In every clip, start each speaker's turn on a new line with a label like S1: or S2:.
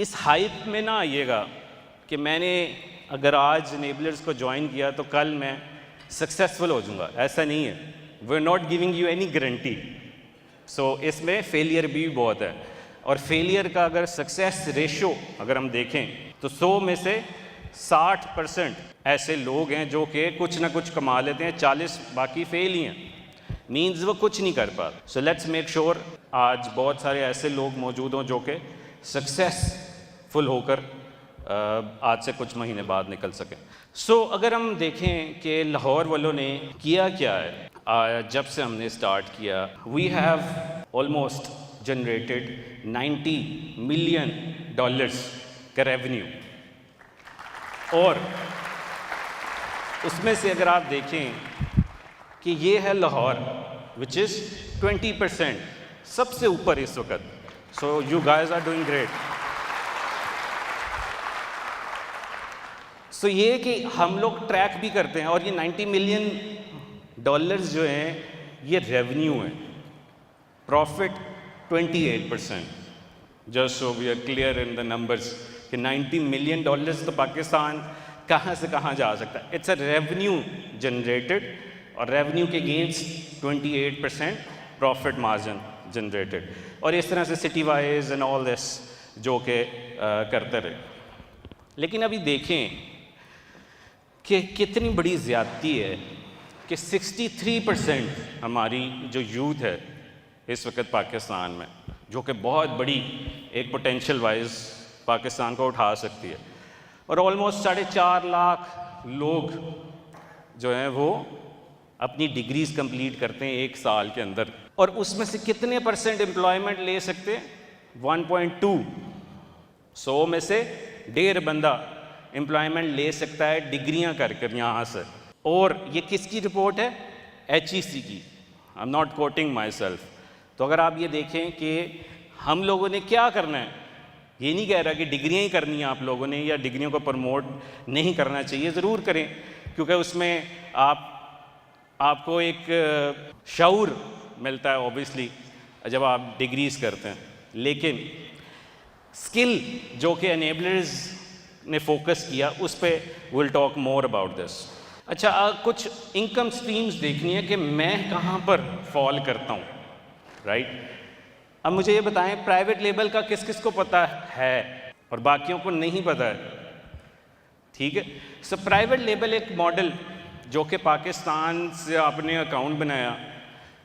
S1: इस हाइप में ना आइएगा कि मैंने अगर आज इनेबलर्स को ज्वाइन किया तो कल मैं सक्सेसफुल हो जाऊंगा। ऐसा नहीं है, we are not giving you any guarantee. So इसमें फेलियर भी बहुत है, और फेलियर का अगर सक्सेस रेशो अगर हम देखें तो 100 में से 60% ऐसे लोग हैं जो कि कुछ ना कुछ कमा लेते हैं, 40 बाकी फेल ही हैं, मीन्स वो कुछ नहीं कर पाते। सो लेट्स मेक श्योर आज बहुत सारे ऐसे लोग मौजूद हों जो कि सक्सेसफुल होकर आज से कुछ महीने बाद निकल सकें। सो अगर हम देखें कि लाहौर वालों ने किया क्या है जब से हमने स्टार्ट किया, we have almost generated $90 million का रेवेन्यू, और उसमें से अगर आप देखें कि ये है लाहौर विच इज़ 20%, सबसे ऊपर इस वक्त। So you guys are doing great. So ये कि हम लोग ट्रैक भी करते हैं, और ये $90 मिलियन जो हैं ये रेवेन्यू है, profit 28%। Just so we are clear in the numbers कि $90 मिलियन तो पाकिस्तान कहाँ से कहाँ जा सकता है। इट्स अ रेवेन्यू जनरेटेड, और रेवेन्यू के अगेंस्ट 28% प्रॉफिट मार्जिन जनरेटेड, और इस तरह से city wise and all this जो कि करते रहे। लेकिन अभी देखें कि कितनी बड़ी ज़्यादती है कि 63% हमारी जो यूथ है इस वक्त पाकिस्तान में, जो कि बहुत बड़ी एक पोटेंशियल वाइज पाकिस्तान को उठा सकती है, और ऑलमोस्ट 4.5 लाख लोग जो हैं वो अपनी डिग्रीज कंप्लीट करते हैं 1 साल के अंदर, और उसमें से कितने % एम्प्लॉयमेंट ले सकते हैं? 1.2। 100 में से 1.5 बंदा एम्प्लॉयमेंट ले सकता है डिग्रियां कर कर यहाँ से। और ये किसकी रिपोर्ट है? HEC की। I am not coating my self. तो अगर आप ये देखें कि हम लोगों ने क्या करना है, ये नहीं कह रहा कि डिग्रियां ही करनी है आप लोगों ने, या डिग्रियों को प्रमोट नहीं करना चाहिए, ज़रूर करें, क्योंकि उसमें आपको एक शऊर मिलता है ऑब्वियसली जब आप डिग्रीज करते हैं। लेकिन स्किल जो कि एनेबलर्स ने फोकस किया उस पे will talk more about this. अच्छा, कुछ इनकम स्ट्रीम्स देखनी है कि मैं कहाँ पर फॉल करता हूँ, राइट। अब मुझे ये बताएं, प्राइवेट लेबल का किस किस को पता है और बाकियों को नहीं पता है? ठीक है। सो प्राइवेट लेबल एक मॉडल जो कि पाकिस्तान से आपने अकाउंट बनाया,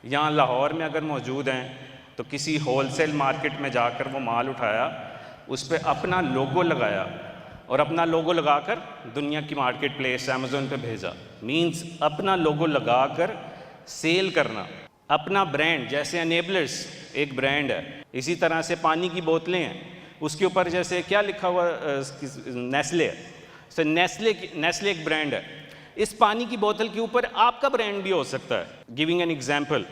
S1: यहाँ लाहौर में अगर मौजूद हैं तो किसी होलसेल मार्केट में जाकर वो माल उठाया, उस पर अपना लोगो लगाया, और अपना लोगो लगाकर दुनिया की मार्केट प्लेस अमेज़न पे भेजा। मींस अपना लोगो लगाकर सेल करना, अपना ब्रांड। जैसे एनेबलर्स एक ब्रांड है, इसी तरह से पानी की बोतलें हैं, उसके ऊपर जैसे क्या लिखा हुआ, नेस्ले है। सो नेस्ले एक ब्रांड है, इस पानी की बोतल के ऊपर आपका ब्रांड भी हो सकता है। Giving an example,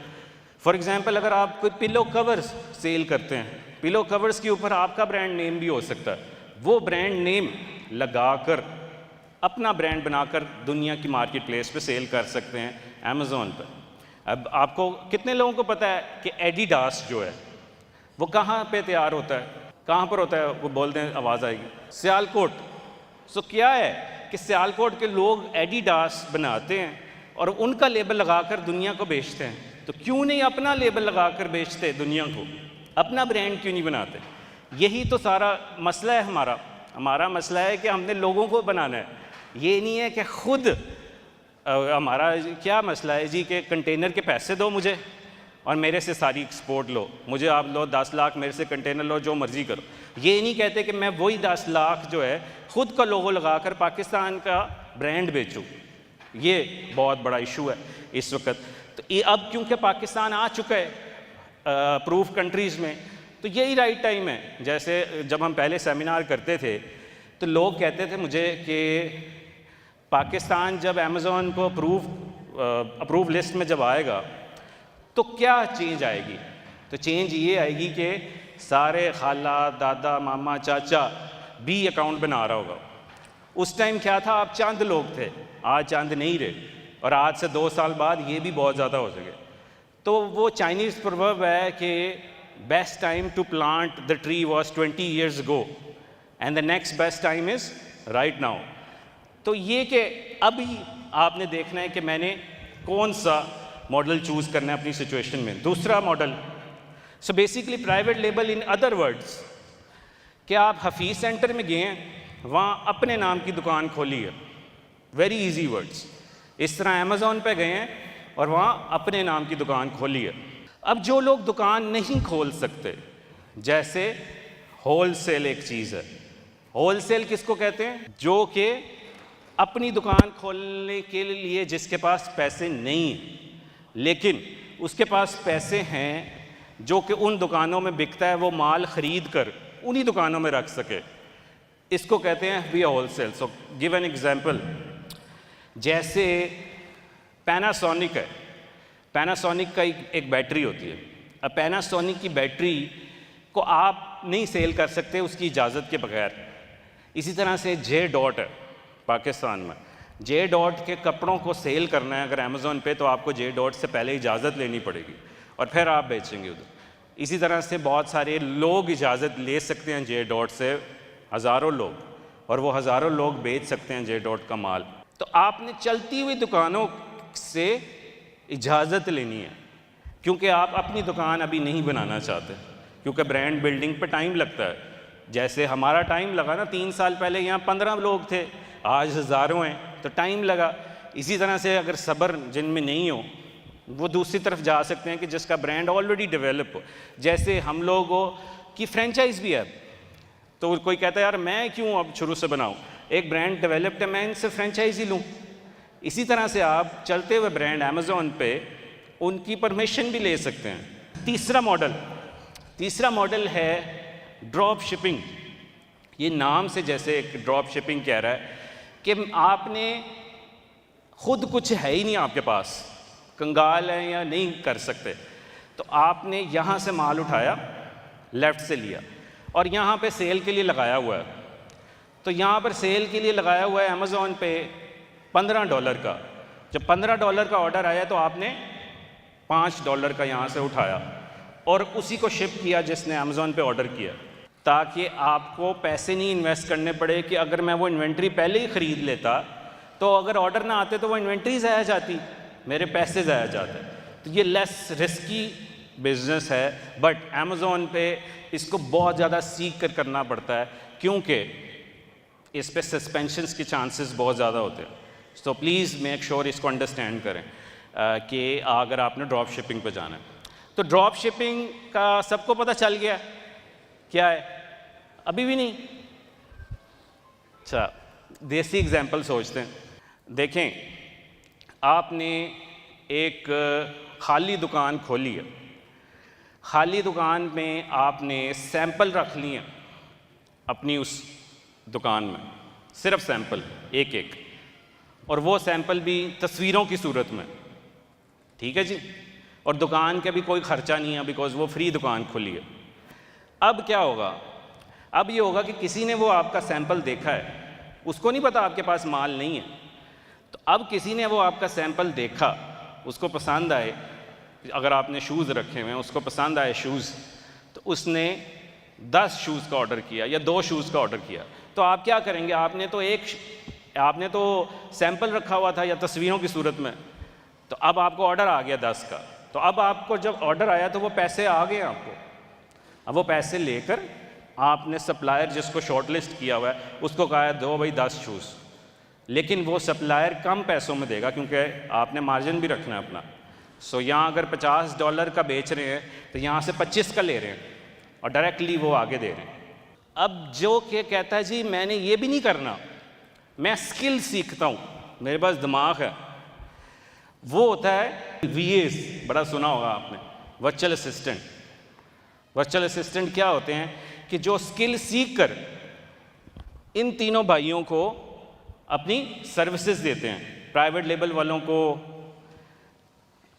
S1: for example अगर आप कोई पिलो कवर्स सेल करते हैं, पिलो कवर्स के ऊपर आपका ब्रांड नेम भी हो सकता है। वो ब्रांड नेम लगाकर अपना ब्रांड बनाकर दुनिया की मार्केट प्लेस पे सेल कर सकते हैं अमेज़ॉन पर। अब आपको कितने लोगों को पता है कि एडिडास जो है वो कहाँ पे तैयार होता है, कहाँ पर होता है? वो बोल दें, आवाज़ आएगी, सियालकोट। सो क्या है कि सियालकोट के लोग एडिडास बनाते हैं और उनका लेबल लगाकर दुनिया को बेचते हैं। तो क्यों नहीं अपना लेबल लगाकर बेचते दुनिया को? अपना ब्रांड क्यों नहीं बनाते? यही तो सारा मसला है हमारा मसला है कि हमने लोगों को बनाना है। ये नहीं है कि खुद हमारा क्या मसला है जी कि कंटेनर के पैसे दो मुझे और मेरे से सारी एक्सपोर्ट लो, मुझे आप लो 10 लाख मेरे से कंटेनर लो, जो मर्ज़ी करो। ये नहीं कहते कि मैं वही 10 लाख जो है ख़ुद का लोगो लगाकर पाकिस्तान का ब्रांड बेचूँ। ये बहुत बड़ा इशू है इस वक्त। तो ये अब क्योंकि पाकिस्तान आ चुका है अप्रूव कंट्रीज़ में, तो यही राइट टाइम है। जैसे जब हम पहले सेमिनार करते थे तो लोग कहते थे मुझे कि पाकिस्तान जब अमेज़ॉन को अप्रूव लिस्ट में जब आएगा तो क्या चेंज आएगी? तो चेंज ये आएगी कि सारे खाला दादा मामा चाचा भी अकाउंट बना रहा होगा। उस टाइम क्या था, आप चंद लोग थे, आज चंद नहीं रहे, और आज से 2 साल बाद ये भी बहुत ज़्यादा हो सके। तो वो चाइनीज़ प्रोवर्ब है कि best time to plant the tree was 20 years ago, and the next best time is right now. तो ये कि अभी आपने देखना है कि मैंने कौन सा मॉडल चूज़ करना है अपनी सिचुएशन में। दूसरा model, so basically private label in other words, कि आप हफीज़ सेंटर में गए हैं, वहाँ अपने नाम की दुकान खोली है, वेरी इजी वर्ड्स। इस तरह अमेज़ॉन पे गए हैं और वहाँ अपने नाम की दुकान खोली है। अब जो लोग दुकान नहीं खोल सकते, जैसे होलसेल एक चीज़ है, होलसेल किसको कहते हैं? जो कि अपनी दुकान खोलने के लिए जिसके पास पैसे नहीं हैं, लेकिन उसके पास पैसे हैं जो कि उन दुकानों में बिकता है, वो माल ख़रीद कर उन्हीं दुकानों में रख सके, इसको कहते हैं we wholesale. So give an example, जैसे पैनासोनिक है, पैनासोनिक का एक बैटरी होती है। अब पैनासोनिक की बैटरी को आप नहीं सेल कर सकते उसकी इजाज़त के बगैर। इसी तरह से जे डॉट है पाकिस्तान में, जे डॉट के कपड़ों को सेल करना है अगर अमेज़ॉन पे, तो आपको जे डॉट से पहले इजाज़त लेनी पड़ेगी और फिर आप बेचेंगे उधर। इसी तरह से बहुत सारे लोग इजाज़त ले सकते हैं जे डॉट से, हज़ारों लोग, और वो हज़ारों लोग बेच सकते हैं जे डॉट का माल। तो आपने चलती हुई दुकानों से इजाज़त लेनी है, क्योंकि आप अपनी दुकान अभी नहीं बनाना चाहते, क्योंकि ब्रांड बिल्डिंग पे टाइम लगता है। जैसे हमारा टाइम लगा ना, 3 साल पहले यहाँ 15 लोग थे, आज हज़ारों हैं, तो टाइम लगा। इसी तरह से अगर सब्र जिनमें नहीं हो, वो दूसरी तरफ जा सकते हैं कि जिसका ब्रांड ऑलरेडी डेवलप हो। जैसे हम लोगों की फ्रेंचाइज भी है, तो कोई कहता है यार मैं क्यों अब शुरू से बनाऊं, एक ब्रांड डेवलप्ड है, मैं इनसे फ्रेंचाइज ही लूँ। इसी तरह से आप चलते हुए ब्रांड अमेज़ॉन पे उनकी परमिशन भी ले सकते हैं। तीसरा मॉडल है ड्रॉप शिपिंग। ये नाम से जैसे एक ड्रॉप शिपिंग कह रहा है कि आपने खुद कुछ है ही नहीं, आपके पास कंगाल है या नहीं कर सकते, तो आपने यहाँ से माल उठाया, लेफ़्ट से लिया और यहाँ पे सेल के लिए लगाया हुआ है। तो यहाँ पर सेल के लिए लगाया हुआ है अमेज़ॉन पे $15 का। जब $15 का ऑर्डर आया तो आपने $5 का यहाँ से उठाया और उसी को शिप किया जिसने अमेज़ॉन पे ऑर्डर किया, ताकि आपको पैसे नहीं इन्वेस्ट करने पड़े कि अगर मैं वो इन्वेंट्री पहले ही ख़रीद लेता तो अगर ऑर्डर ना आते तो वो इन्वेंट्री ज़ाया जाती, मेरे पैसे ज़ाया जाते। तो ये लेस रिस्की बिज़नेस है, बट अमेज़ॉन पे इसको बहुत ज़्यादा सीख कर करना पड़ता है, क्योंकि इस पे सस्पेंशंस के चांसेस बहुत ज़्यादा होते हैं। सो प्लीज़ मेक श्योर इसको अंडरस्टैंड करें कि अगर आपने ड्रॉप शिपिंग पे जाना है। तो ड्रॉप शिपिंग का सबको पता चल गया क्या है? अभी भी नहीं? अच्छा, देसी एग्जाम्पल सोचते हैं। देखें, आपने एक खाली दुकान खोली है, खाली दुकान में आपने सैंपल रख लिए अपनी उस दुकान में, सिर्फ सैंपल एक एक, और वो सैंपल भी तस्वीरों की सूरत में, ठीक है जी। और दुकान का भी कोई ख़र्चा नहीं है, बिकॉज़ वो फ्री दुकान खुली है। अब क्या होगा? अब ये होगा कि किसी ने वो आपका सैंपल देखा है, उसको नहीं पता आपके पास माल नहीं है, तो अब किसी ने वो आपका सैंपल देखा, उसको पसंद आए, अगर आपने शूज़ रखे हुए हैं, उसको पसंद आए शूज़, तो उसने 10 शूज़ का ऑर्डर किया या 2 शूज़ का ऑर्डर किया, तो आप क्या करेंगे? आपने तो सैंपल रखा हुआ था या तस्वीरों की सूरत में, तो अब आपको ऑर्डर आ गया 10 का, तो अब आपको जब ऑर्डर आया तो वो पैसे आ गए आपको। अब वो पैसे लेकर आपने सप्लायर जिसको शॉर्टलिस्ट किया हुआ है उसको कहा है दो भाई 10 शूज़, लेकिन वो सप्लायर कम पैसों में देगा क्योंकि आपने मार्जिन भी रखना है अपना। सो यहाँ अगर $50 का बेच रहे हैं तो यहाँ से 25 का ले रहे हैं और डायरेक्टली वो आगे दे रहे हैं। अब जो कि कहता है जी मैंने ये भी नहीं करना, मैं स्किल सीखता हूँ, मेरे पास दिमाग है, वो होता है VAs, बड़ा सुना होगा आपने, वर्चुअल असिस्टेंट। वर्चुअल असिस्टेंट क्या होते हैं कि जो स्किल सीख कर इन तीनों भाइयों को अपनी सर्विसेज देते हैं, प्राइवेट लेबल वालों को,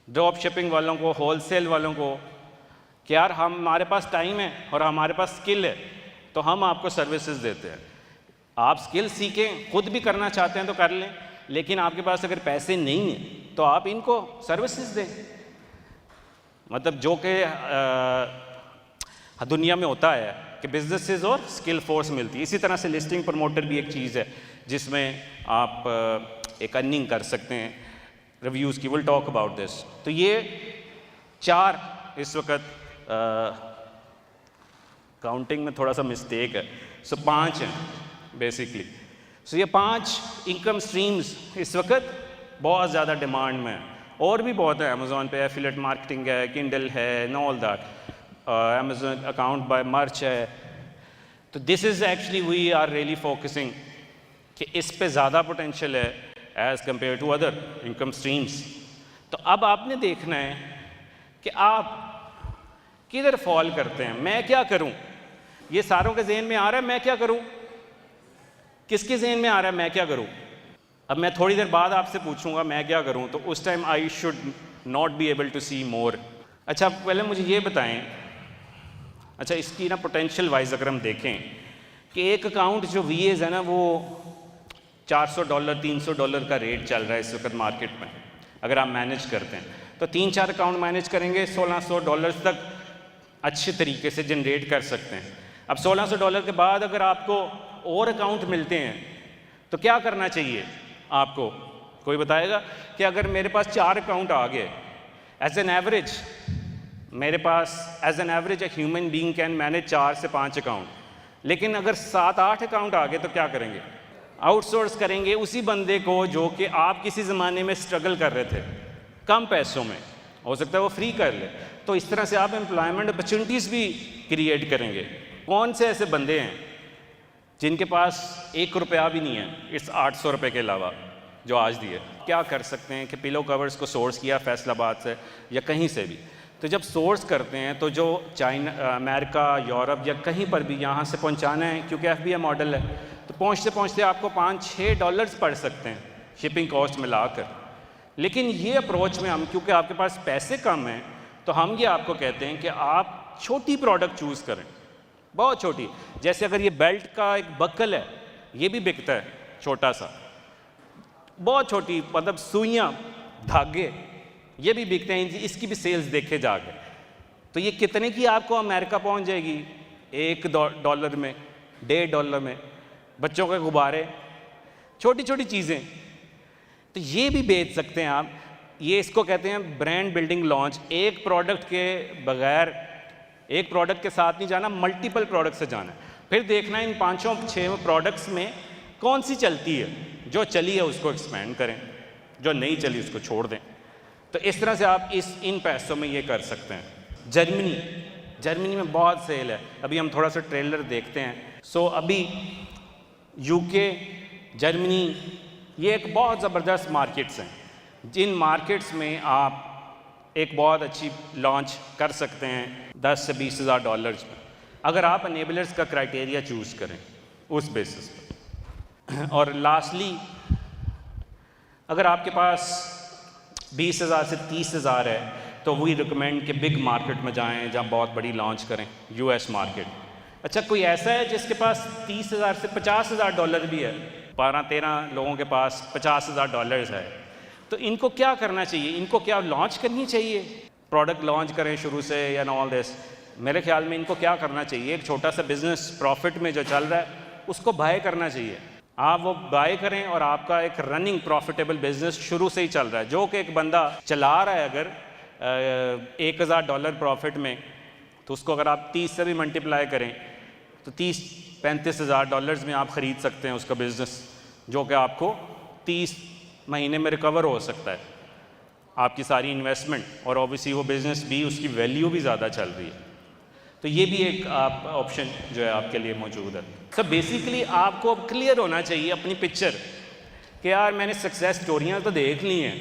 S1: ड्रॉप शिपिंग वालों को, होलसेल वालों को, कि यार हमारे पास टाइम है और हमारे पास स्किल है तो हम आपको सर्विसेज देते हैं। आप स्किल सीखें, खुद भी करना चाहते हैं तो कर लें, लेकिन आपके पास अगर पैसे नहीं हैं तो आप इनको सर्विसेज दें। मतलब जो कि दुनिया में होता है कि बिजनेसेस और स्किल फोर्स मिलती है। इसी तरह से लिस्टिंग प्रमोटर भी एक चीज़ है जिसमें आप एक अर्निंग कर सकते हैं रिव्यूज़ की। Will talk about this. तो ये 4 इस वक्त काउंटिंग में थोड़ा सा मिस्टेक है, सो 5 हैं बेसिकली। सो ये 5 इनकम स्ट्रीम्स इस वक्त बहुत ज़्यादा डिमांड में है। और भी बहुत है, अमेज़ॉन पे एफिलिएट मार्केटिंग है, किंडल है, and all that, Amazon account by merch है। तो this is actually we are really focusing कि इस पे ज़्यादा पोटेंशियल है as compare to other income streams. तो अब आपने देखना है कि आप किधर फॉल करते हैं। मैं क्या करूं? ये सारों के जहन में आ रहा है मैं क्या करूं? किसके जहन में आ रहा है मैं क्या करूं? अब मैं थोड़ी देर बाद आपसे पूछूंगा मैं क्या करूं, तो उस time I should not be able to see more. अच्छा, पहले मुझे ये बताएं, अच्छा इसकी ना पोटेंशियल वाइज अगर हम देखें कि एक अकाउंट जो वीएज है ना वो $400 $300 का रेट चल रहा है इस वक्त मार्केट में। अगर आप मैनेज करते हैं तो 3-4 अकाउंट मैनेज करेंगे $1600 तक अच्छे तरीके से जनरेट कर सकते हैं। अब $1600 के बाद अगर आपको और अकाउंट मिलते हैं तो क्या करना चाहिए आपको? कोई बताएगा कि अगर मेरे पास 4 अकाउंट आ गए एज एन एवरेज, मेरे पास as an average a human being can manage 4 से 5 अकाउंट, लेकिन अगर 7-8 अकाउंट आ गए तो क्या करेंगे? आउटसोर्स करेंगे उसी बंदे को जो कि आप किसी ज़माने में स्ट्रगल कर रहे थे कम पैसों में, हो सकता है वो फ्री कर ले। तो इस तरह से आप एम्प्लॉयमेंट अपॉर्चुनिटीज़ भी क्रिएट करेंगे। कौन से ऐसे बंदे हैं जिनके पास ₹1 भी नहीं है इस $800 के अलावा जो आज दिए? क्या कर सकते हैं कि पिलो कवर्स को सोर्स किया फैसलाबाद से या कहीं से भी। तो जब सोर्स करते हैं तो जो चाइना, अमेरिका, यूरोप या कहीं पर भी यहाँ से पहुँचाना है, क्योंकि FBA मॉडल है, तो पहुँचते पहुँचते आपको $5-6 पड़ सकते हैं शिपिंग कॉस्ट मिलाकर। लेकिन ये अप्रोच में हम, क्योंकि आपके पास पैसे कम हैं, तो हम ये आपको कहते हैं कि आप छोटी प्रोडक्ट चूज़ करें, बहुत छोटी। जैसे अगर ये बेल्ट का एक बक्कल है, ये भी बिकता है छोटा सा, बहुत छोटी, मतलब सुइयाँ, धागे, ये भी बिकते हैं, इसकी भी सेल्स देखे जाके। तो ये कितने की आपको अमेरिका पहुंच जाएगी? $1 में, $1.5 में। बच्चों के गुब्बारे, छोटी छोटी चीज़ें, तो ये भी बेच सकते हैं आप। ये इसको कहते हैं ब्रांड बिल्डिंग लॉन्च। एक प्रोडक्ट के बगैर, एक प्रोडक्ट के साथ नहीं जाना, मल्टीपल प्रोडक्ट से जाना है। फिर देखना इन 5-6 प्रोडक्ट्स में कौन सी चलती है, जो चली है उसको एक्सपेंड करें, जो नहीं चली उसको छोड़ दें। तो इस तरह से आप इन पैसों में ये कर सकते हैं। जर्मनी में बहुत सेल है। अभी हम थोड़ा सा ट्रेलर देखते हैं। सो अभी यूके, जर्मनी, ये एक बहुत ज़बरदस्त मार्केट्स हैं, जिन मार्केट्स में आप एक बहुत अच्छी लॉन्च कर सकते हैं $10,000 से $20,000 में, अगर आप अनेबलर्स का क्राइटेरिया चूज़ करें उस बेसिस पर। और लास्टली, अगर आपके पास 20,000 से 30,000 है तो वी रिकमेंड कि बिग मार्केट में जाएं जहाँ बहुत बड़ी लॉन्च करें, US मार्केट। अच्छा, कोई ऐसा है जिसके पास 30,000 से $50,000 भी है? 12-13 लोगों के पास $50,000 है, तो इनको क्या करना चाहिए? इनको क्या लॉन्च करनी चाहिए? प्रोडक्ट लॉन्च करें शुरू से या ऑल दिस? मेरे ख्याल में इनको क्या करना चाहिए, एक छोटा सा बिजनेस प्रॉफिट में जो चल रहा है उसको बाय करना चाहिए। आप वो बाय करें और आपका एक रनिंग प्रॉफिटेबल बिजनेस शुरू से ही चल रहा है, जो कि एक बंदा चला रहा है अगर $1,000 प्रॉफिट में, तो उसको अगर आप 30 से भी मल्टीप्लाई करें तो $30-35,000 में आप ख़रीद सकते हैं उसका बिज़नेस, जो कि आपको 30 महीने में रिकवर हो सकता है आपकी सारी इन्वेस्टमेंट, और ऑब्वियसली वो बिज़नेस भी, उसकी वैल्यू भी ज़्यादा चल रही है। तो ये भी एक आप ऑप्शन जो है आपके लिए मौजूद है। सब बेसिकली आपको अब क्लियर होना चाहिए अपनी पिक्चर कि यार मैंने सक्सेस स्टोरियाँ तो देख ली हैं,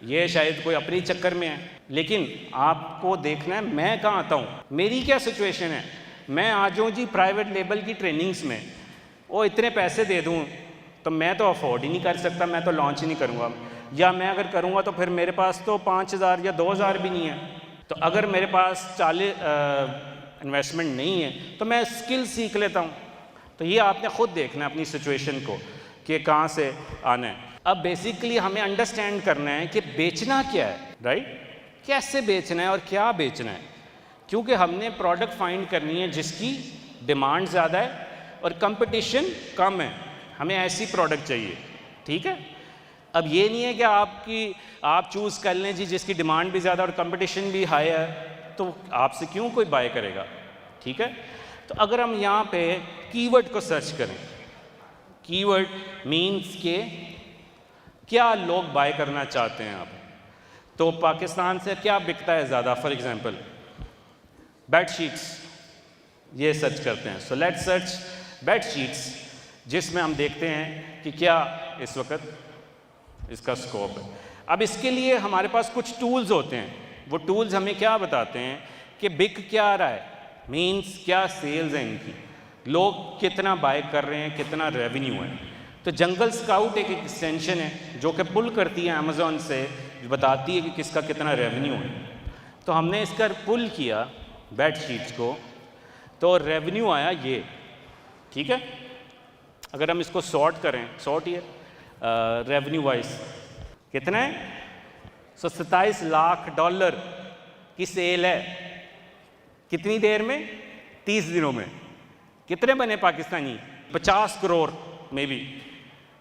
S1: ये शायद कोई अपने चक्कर में है, लेकिन आपको देखना है मैं कहाँ आता हूँ, मेरी क्या सिचुएशन है। मैं आ जाऊँ जी प्राइवेट लेबल की ट्रेनिंग्स में, वो इतने पैसे दे दूँ तो मैं तो अफोर्ड ही नहीं कर सकता, मैं तो लॉन्च ही नहीं करूँगा, या मैं अगर करूँगा तो फिर मेरे पास तो 5,000 या 2,000 भी नहीं है। तो अगर मेरे पास 40 इन्वेस्टमेंट नहीं है तो मैं स्किल सीख लेता हूँ। तो ये आपने ख़ुद देखना है अपनी सिचुएशन को कि कहाँ से आना है। अब बेसिकली हमें अंडरस्टैंड करना है कि बेचना क्या है, राइट? कैसे बेचना है और क्या बेचना है, क्योंकि हमने प्रोडक्ट फाइंड करनी है जिसकी डिमांड ज़्यादा है और कंपटीशन कम है, हमें ऐसी प्रोडक्ट चाहिए, ठीक है। अब ये नहीं है कि आप चूज़ कर लें जी जिसकी डिमांड भी ज़्यादा और कंपटीशन भी हाई है, तो आपसे क्यों कोई बाय करेगा, ठीक है। तो अगर हम यहाँ पे कीवर्ड को सर्च करें, कीवर्ड मीन्स के क्या लोग बाय करना चाहते हैं आप, तो पाकिस्तान से क्या बिकता है ज़्यादा, फॉर एग्जांपल बेडशीट्स, ये सर्च करते हैं। सो लेट्स सर्च बेडशीट्स, जिसमें हम देखते हैं कि क्या इस वक्त इसका स्कोप है। अब इसके लिए हमारे पास कुछ टूल्स होते हैं, वो टूल्स हमें क्या बताते हैं कि बिक क्या रहा है, मीन्स क्या सेल्स है इनकी, लोग कितना बाय कर रहे हैं, कितना रेवेन्यू है। तो जंगल स्काउट एक एक्सटेंशन है जो कि पुल करती है अमेज़ॉन से, बताती है कि किसका कितना रेवेन्यू है। तो हमने इसका पुल किया बेडशीट्स को, तो रेवेन्यू आया ये, ठीक है। अगर हम इसको सॉर्ट करें, सॉर्ट ये रेवेन्यू वाइज कितना है, $27 लाख की सेल है, कितनी देर में, 30 दिनों में। कितने बने पाकिस्तानी, 50 करोड़ में भी,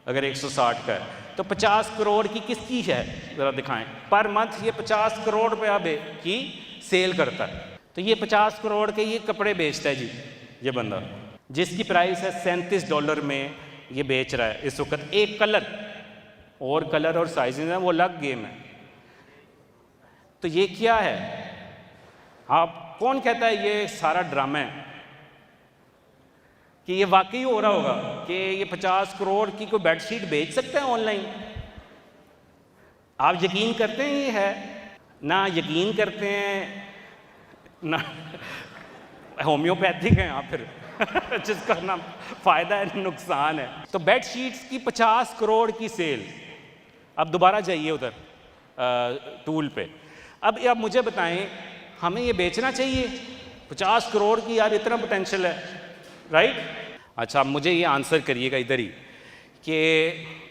S1: अगर 160 का है तो 50 करोड़ की किसकी है, ज़रा दिखाएं। पर मंथ ये 50 करोड़ रुपया की सेल करता है। तो ये 50 करोड़ के ये कपड़े बेचता है जी, ये बंदा, जिसकी प्राइस है $37 में ये बेच रहा है इस वक्त। एक कलर और साइजेज है वो अलग गेम है। तो ये क्या है, आप कौन कहता है ये सारा ड्रामा है, कि ये वाकई हो रहा होगा कि ये 50 करोड़ की कोई बेडशीट बेच सकता है ऑनलाइन? आप यकीन करते हैं ये है ना, यकीन करते हैं ना, होम्योपैथिक हैं आप फिर जिसका ना फ़ायदा है नुकसान है। तो बेडशीट्स की 50 करोड़ की सेल। अब दोबारा जाइए उधर टूल पे। अब आप मुझे बताएं, हमें ये बेचना चाहिए 50 करोड़ की, यार इतना पोटेंशियल है, राइट। अच्छा, अब मुझे ये आंसर करिएगा इधर ही कि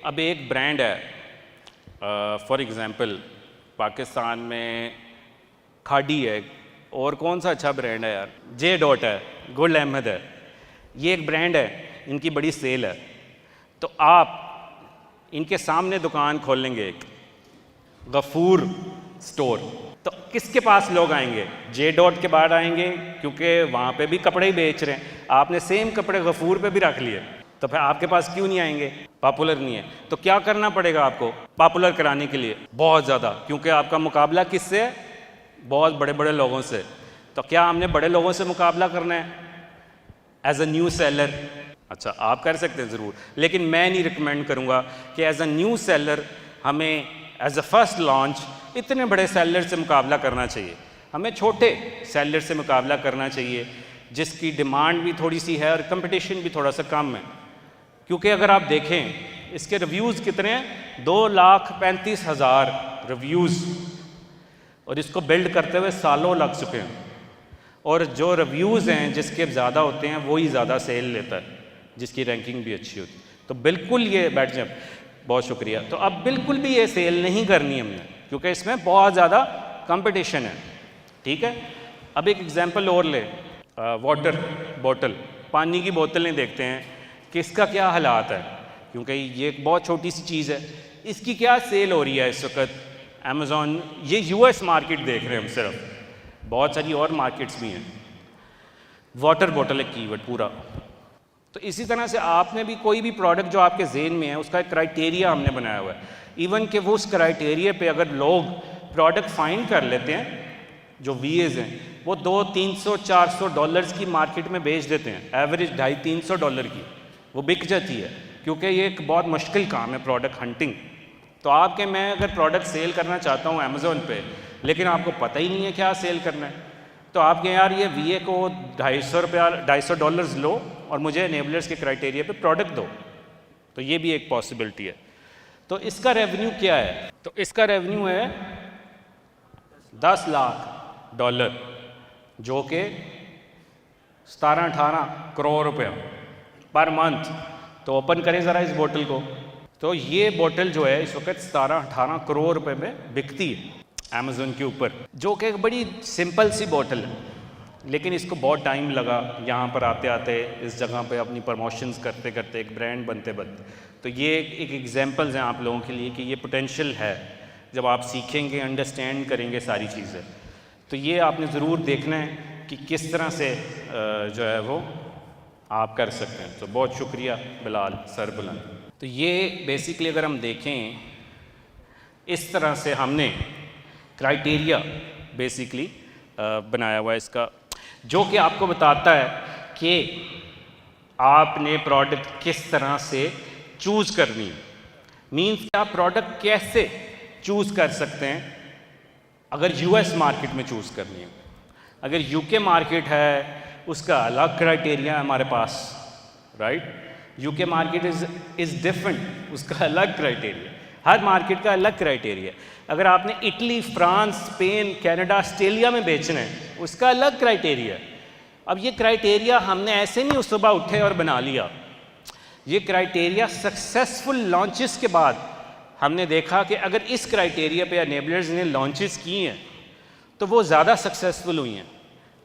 S1: अब एक ब्रांड है, फॉर एग्ज़ाम्पल पाकिस्तान में खाड़ी है, और कौन सा अच्छा ब्रांड है यार, जे डॉट है, गुल अहमद है, ये एक ब्रांड है, इनकी बड़ी सेल है। तो आप इनके सामने दुकान खोलेंगे एक गफूर स्टोर, तो किसके पास लोग आएंगे, जे डॉट के बाद आएंगे, क्योंकि वहाँ पे भी कपड़े ही बेच रहे हैं। आपने सेम कपड़े गफूर पे भी रख लिए, तो फिर आपके पास क्यों नहीं आएंगे, पॉपुलर नहीं है। तो क्या करना पड़ेगा आपको पॉपुलर कराने के लिए, बहुत ज़्यादा, क्योंकि आपका मुकाबला किससे है, बहुत बड़े बड़े लोगों से। तो क्या हमने बड़े लोगों से मुकाबला करना है एज अ न्यू सेलर? अच्छा, आप कर सकते हैं ज़रूर, लेकिन मैं नहीं रिकमेंड करूँगा कि एज अ न्यू सेलर हमें एज अ फर्स्ट लॉन्च इतने बड़े सेलर से मुकाबला करना चाहिए। हमें छोटे सेलर से मुकाबला करना चाहिए जिसकी डिमांड भी थोड़ी सी है और कंपटीशन भी थोड़ा सा कम है। क्योंकि अगर आप देखें इसके रिव्यूज़ कितने हैं, 2,35,000 रिव्यूज़, और इसको बिल्ड करते हुए सालों लग चुके हैं। और जो रिव्यूज़ हैं जिसके ज़्यादा होते हैं वही ज़्यादा सेल लेता है, जिसकी रैंकिंग भी अच्छी होती है। तो बिल्कुल ये बैठ जाए, बहुत शुक्रिया। तो अब बिल्कुल भी ये सेल नहीं करनी हमने, क्योंकि इसमें बहुत ज़्यादा कंपटीशन है, ठीक है। अब एक एग्जांपल और ले, वाटर बॉटल, पानी की बोतलें देखते हैं कि इसका क्या हालात है, क्योंकि ये एक बहुत छोटी सी चीज़ है, इसकी क्या सेल हो रही है इस वक्त अमेज़ॉन। ये यूएस मार्केट देख रहे हैं हम सिर्फ, बहुत सारी और मार्केट्स भी हैं। वाटर बॉटल एक कीवर्ड पूरा। तो इसी तरह से आपने भी कोई भी प्रोडक्ट जो आपके ज़हन में है उसका एक क्राइटेरिया हमने बनाया हुआ है, इवन कि वो उस क्राइटेरिया पे अगर लोग प्रोडक्ट फाइंड कर लेते हैं, जो वीएज हैं वो $200-300-400 की मार्केट में बेच देते हैं, एवरेज $250-300 की वो बिक जाती है, क्योंकि ये एक बहुत मुश्किल काम है प्रोडक्ट हंटिंग। तो आपके मैं अगर प्रोडक्ट सेल करना चाहता हूँ अमेज़ॉन पे, लेकिन आपको पता ही नहीं है क्या सेल करना है, तो आपके यार ये वीए को $250 लो और मुझे एनेबलर्स के क्राइटेरिया पे प्रोडक्ट दो। तो ये भी एक पॉसिबिलिटी है। तो इसका रेवेन्यू क्या है, तो इसका रेवेन्यू है $10 लाख, जो कि 17-18 करोड़ रुपया पर मंथ। तो ओपन करें ज़रा इस बोतल को, तो ये बोतल जो है इस वक्त 17-18 करोड़ रुपए में बिकती है अमेज़ॉन के ऊपर, जो कि एक बड़ी सिंपल सी बोतल है, लेकिन इसको बहुत टाइम लगा यहाँ पर आते आते, इस जगह पे अपनी प्रमोशंस करते करते, एक ब्रांड बनते बनते। तो ये एक एग्जांपल्स हैं आप लोगों के लिए कि ये पोटेंशियल है जब आप सीखेंगे, अंडरस्टैंड करेंगे सारी चीज़ें। तो ये आपने ज़रूर देखना है कि किस तरह से जो है वो आप कर सकते हैं। तो बहुत शुक्रिया बिलाल सर बुलंद। तो ये बेसिकली अगर हम देखें, इस तरह से हमने क्राइटेरिया बेसिकली बनाया हुआ है इसका, जो कि आपको बताता है कि आपने प्रोडक्ट किस तरह से चूज़ करनी है। मीन्स कि आप प्रोडक्ट कैसे चूज़ कर सकते हैं अगर यूएस मार्केट में चूज़ करनी है। अगर यूके मार्केट है उसका अलग क्राइटेरिया है हमारे पास, right. UK market is different, उसका अलग क्राइटेरिया, हर मार्केट का अलग क्राइटेरिया। अगर आपने Italy, France, Spain, Canada, Australia में बेचना है, उसका अलग क्राइटेरिया। अब ये क्राइटेरिया हमने ऐसे नहीं उस सुबह उठे और बना लिया। ये क्राइटेरिया सक्सेसफुल लॉन्चेस के बाद हमने देखा कि अगर इस क्राइटेरिया पे एनेबलर्स ने लॉन्चेस किए हैं तो वो ज़्यादा सक्सेसफुल हुई हैं।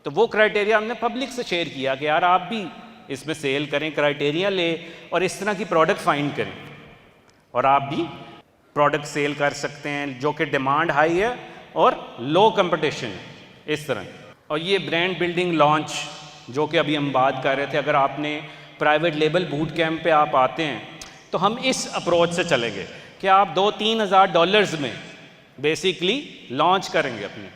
S1: तो वो क्राइटेरिया हमने पब्लिक से शेयर किया कि यार आप भी इसमें सेल करें, क्राइटेरिया ले और इस तरह की प्रोडक्ट फाइंड करें और आप भी प्रोडक्ट सेल कर सकते हैं जो कि डिमांड हाई है और लो कंपटीशन है, इस तरह। और ये ब्रांड बिल्डिंग लॉन्च जो कि अभी हम बात कर रहे थे, अगर आपने प्राइवेट लेबल बूट कैंप पे आप आते हैं तो हम इस अप्रोच से चलेंगे कि आप $2-3,000 में बेसिकली लॉन्च करेंगे अपनी,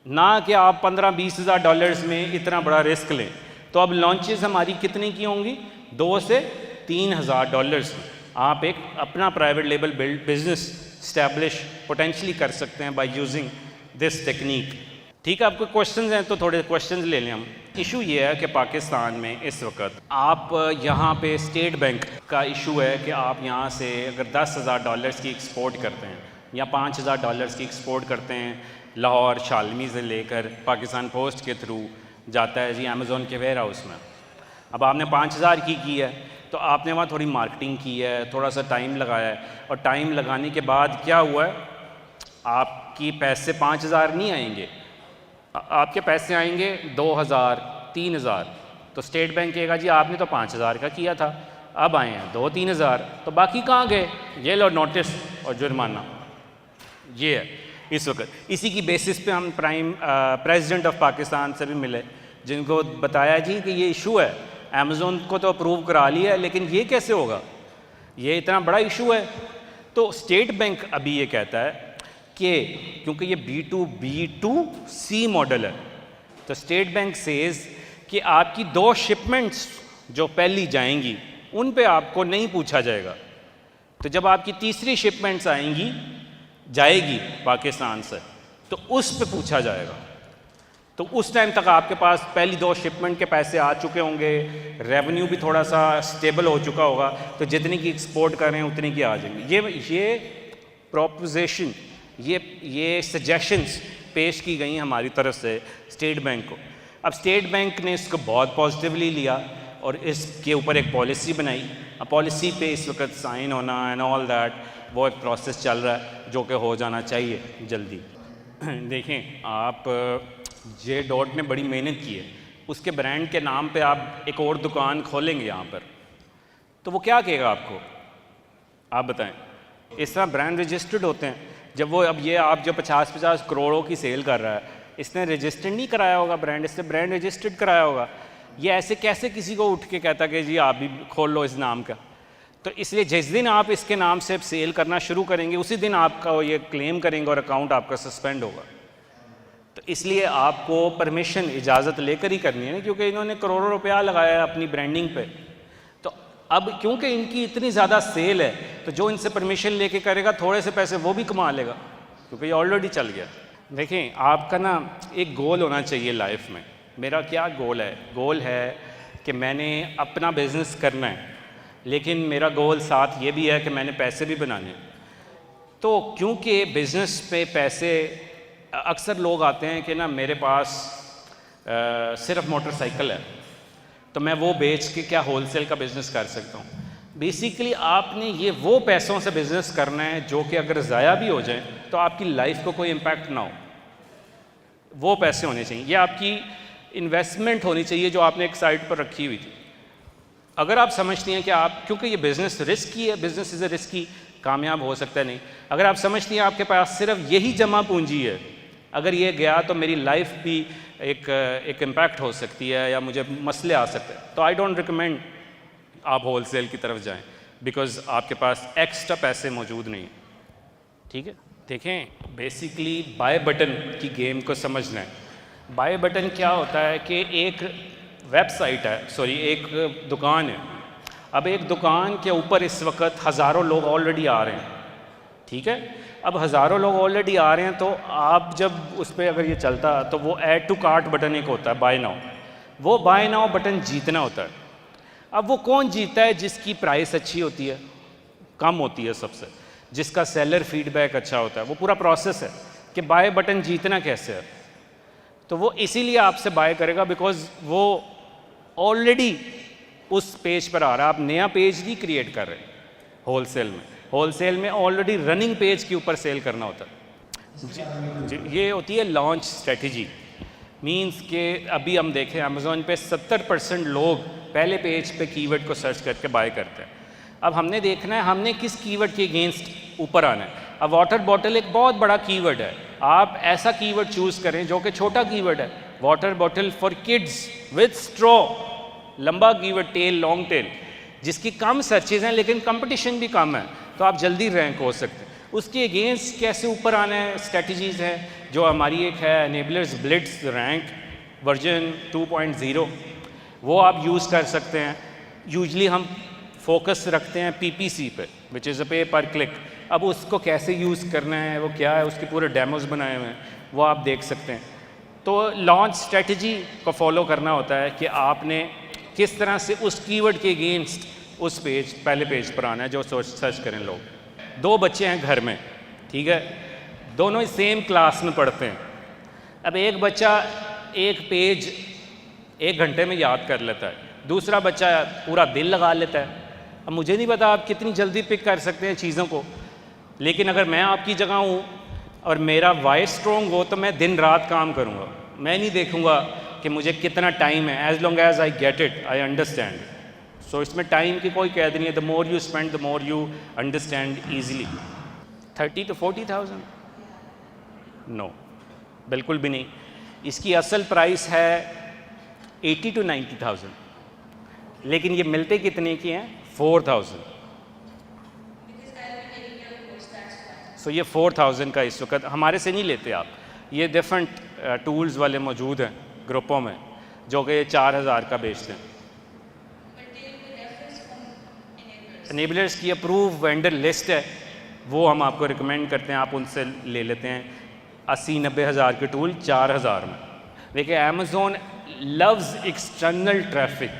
S1: ना कि आप $15-20,000 में इतना बड़ा रिस्क लें। तो अब लॉन्चेस हमारी कितने की होंगी? $2,000 से $3,000 में आप एक अपना private label business establish potentially कर सकते हैं बाय यूजिंग दिस टेक्निक। ठीक है, आपको क्वेश्चंस हैं तो थोड़े क्वेश्चंस ले लें हम। इशू ये है कि पाकिस्तान में इस वक्त आप यहाँ पे स्टेट बैंक का इशू है कि आप यहाँ से अगर $10,000 की एक्सपोर्ट करते हैं या $5,000 की एक्सपोर्ट करते हैं, लाहौर शालमी से लेकर पाकिस्तान पोस्ट के थ्रू जाता है जी अमेज़ॉन के वेयर हाउस में। अब आपने 5,000 की है तो आपने वहाँ थोड़ी मार्केटिंग की है, थोड़ा सा टाइम लगाया है, और टाइम लगाने के बाद क्या हुआ है, आपकी पैसे 5,000 नहीं आएंगे, आपके पैसे आएंगे 2,000, 3,000। तो स्टेट बैंक कहेगा जी आपने तो 5,000 का किया था, अब आए हैं 2-3,000, तो बाकी कहाँ गए? ये लो नोटिस और जुर्माना। ये है इस वक्त। इसी की बेसिस पे हम प्रेसिडेंट ऑफ पाकिस्तान से भी मिले, जिनको बताया जी कि ये इशू है, अमेज़ॉन को तो अप्रूव करा लिया है लेकिन ये कैसे होगा, ये इतना बड़ा इशू है। तो स्टेट बैंक अभी ये कहता है कि क्योंकि ये B2B2C मॉडल है, तो स्टेट बैंक सेज कि आपकी 2 शिपमेंट्स जो पहली जाएंगी उन पे आपको नहीं पूछा जाएगा। तो जब आपकी तीसरी शिपमेंट्स जाएगी पाकिस्तान से तो उस पे पूछा जाएगा। तो उस टाइम तक आपके पास पहली 2 शिपमेंट के पैसे आ चुके होंगे, रेवेन्यू भी थोड़ा सा स्टेबल हो चुका होगा, तो जितनी की एक्सपोर्ट कर रहे हैं उतनी की आ जाएंगी। ये प्रोपोजिशन, ये सजेशंस पेश की गई हमारी तरफ से स्टेट बैंक को। अब स्टेट बैंक ने इसको बहुत पॉजिटिवली लिया और इसके ऊपर एक पॉलिसी बनाई। अब पॉलिसी पे इस वक्त साइन होना एंड ऑल दैट, वो एक प्रोसेस चल रहा है जो कि हो जाना चाहिए जल्दी। देखें, आप जे डॉट ने बड़ी मेहनत की है, उसके ब्रांड के नाम पे आप एक और दुकान खोलेंगे यहाँ पर, तो वो क्या कहेगा आपको, आप बताएं। इस तरह ब्रांड रजिस्टर्ड होते हैं। जब वो, अब ये आप जो 50-50 करोड़ों की सेल कर रहा है, इसने रजिस्टर्ड नहीं कराया होगा ब्रांड, इसने ब्रांड रजिस्टर्ड कराया होगा। ये ऐसे कैसे किसी को उठ के कहता कि जी आप भी खोल लो इस नाम का। तो इसलिए जिस दिन आप इसके नाम से सेल करना शुरू करेंगे उसी दिन आपका ये क्लेम करेंगे और अकाउंट आपका सस्पेंड होगा। तो इसलिए आपको परमिशन, इजाज़त लेकर ही करनी है ना, क्योंकि इन्होंने करोड़ों रुपया लगाया है अपनी ब्रांडिंग पे। तो अब क्योंकि इनकी इतनी ज़्यादा सेल है, तो जो इनसे परमिशन लेके करेगा थोड़े से पैसे वो भी कमा लेगा, क्योंकि ये ऑलरेडी चल गया। देखें, आपका ना एक गोल होना चाहिए लाइफ में। मेरा क्या गोल है? गोल है कि मैंने अपना बिज़नेस करना है, लेकिन मेरा गोल साथ ये भी है कि मैंने पैसे भी बनाने हैं। तो क्योंकि बिज़नेस पे पैसे, अक्सर लोग आते हैं कि ना मेरे पास सिर्फ मोटरसाइकिल है तो मैं वो बेच के क्या होलसेल का बिज़नेस कर सकता हूँ। बेसिकली आपने ये वो पैसों से बिज़नेस करना है जो कि अगर ज़ाया भी हो जाए तो आपकी लाइफ को कोई इम्पैक्ट ना हो, वो पैसे होने चाहिए। ये आपकी इन्वेस्टमेंट होनी चाहिए जो आपने एक साइड पर रखी हुई थी। अगर आप समझती हैं कि आप, क्योंकि ये बिज़नेस रिस्की है, बिज़नेस इज़ अ रिस्की, कामयाब हो सकता है नहीं, अगर आप समझती हैं आपके पास सिर्फ यही जमा पूंजी है, अगर ये गया तो मेरी लाइफ भी एक इम्पैक्ट हो सकती है या मुझे मसले आ सकते हैं, तो आई डोंट रिकमेंड आप होलसेल की तरफ जाएं, बिकॉज़ आपके पास एक्स्ट्रा पैसे मौजूद नहीं हैं। ठीक है, देखें बेसिकली बाय बटन की गेम को समझना है। बाय बटन क्या होता है कि एक वेबसाइट है, सॉरी एक दुकान है। अब एक दुकान के ऊपर इस वक्त हज़ारों लोग ऑलरेडी आ रहे हैं, ठीक है। अब हज़ारों लोग ऑलरेडी आ रहे हैं, तो आप जब उस पर अगर ये चलता तो वो ऐड टू कार्ट बटन एक होता है, बाय नाउ, वो बाय नाउ बटन जीतना होता है। अब वो कौन जीतता है? जिसकी प्राइस अच्छी होती है, कम होती है सबसे, जिसका सेलर फीडबैक अच्छा होता है। वो पूरा प्रोसेस है कि बाय बटन जीतना कैसे है। तो वो इसीलिए आपसे बाय करेगा बिकॉज वो ऑलरेडी उस पेज पर आ रहा है, आप नया पेज नहीं क्रिएट कर रहे। होलसेल में ऑलरेडी रनिंग पेज के ऊपर सेल करना होता है। जी, ये होती है लॉन्च स्ट्रेटजी। मींस के अभी हम देखें अमेज़ॉन पे 70% लोग पहले पेज पे कीवर्ड को सर्च करके बाय करते हैं। अब हमने देखना है हमने किस कीवर्ड के अगेंस्ट ऊपर आना है। अब वाटर बॉटल एक बहुत बड़ा कीवर्ड है, आप ऐसा कीवर्ड चूज़ करें जो कि छोटा कीवर्ड है। Water bottle for kids with straw, लंबा कीवर्ड, टेल, लॉन्ग टेल, जिसकी कम सर्चेज हैं लेकिन कंपटीशन भी कम है, तो आप जल्दी रैंक हो सकते हैं। उसके अगेंस्ट कैसे ऊपर आना है, स्ट्रेटजीज़ हैं जो हमारी एक है एनेबलर्स ब्लिट्स रैंक वर्जन 2.0, वो आप यूज़ कर सकते हैं। यूजली हम फोकस रखते हैं PPC पे, विच इज़ अ पे पर क्लिक। अब उसको कैसे यूज़ करना है, वो क्या है, उसके पूरे डेमोज बनाए हुए हैं, वो आप देख सकते हैं। तो लॉन्च स्ट्रेटजी को फॉलो करना होता है कि आपने किस तरह से उस कीवर्ड के अगेंस्ट उस पेज, पहले पेज पर आना है जो सर्च करें लोग। 2 बच्चे हैं घर में, ठीक है, दोनों ही सेम क्लास में पढ़ते हैं। अब एक बच्चा एक पेज 1 घंटे में याद कर लेता है, दूसरा बच्चा पूरा दिल लगा लेता है। अब मुझे नहीं पता आप कितनी जल्दी पिक कर सकते हैं चीज़ों को, लेकिन अगर मैं आपकी जगह हूँ और मेरा वॉइस स्ट्रॉन्ग हो तो मैं दिन रात काम करूँगा। मैं नहीं देखूँगा कि मुझे कितना टाइम है, as long as I get it I understand. So इसमें टाइम की कोई कैद नहीं है। The more you spend the more you understand easily. 30 to 40,000? No, बिल्कुल भी नहीं। इसकी असल प्राइस है 80 to 90,000, लेकिन ये मिलते कितने की हैं? 4,000। सो ये 4,000 का इस वक्त हमारे से नहीं लेते आप, ये डिफरेंट टूल्स वाले मौजूद हैं ग्रुपों में जो कि 4,000 का बेचते हैं। एनेबलर्स की अप्रूव वेंडर लिस्ट है, वो हम आपको रिकमेंड करते हैं, आप उनसे ले लेते हैं। 80-90 हज़ार के टूल 4,000 में। देखिए Amazon loves external traffic.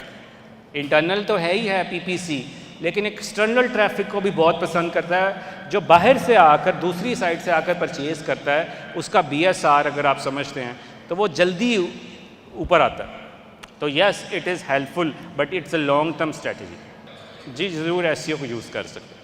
S1: Internal तो है ही है PPC, लेकिन एक्सटर्नल ट्रैफिक को भी बहुत पसंद करता है, जो बाहर से आकर दूसरी साइड से आकर परचेज़ करता है। उसका BSR अगर आप समझते हैं तो वो जल्दी ऊपर आता है। तो yes, it is helpful but it's a long term strategy. जी ज़रूर SEO को यूज़ कर सकते हैं।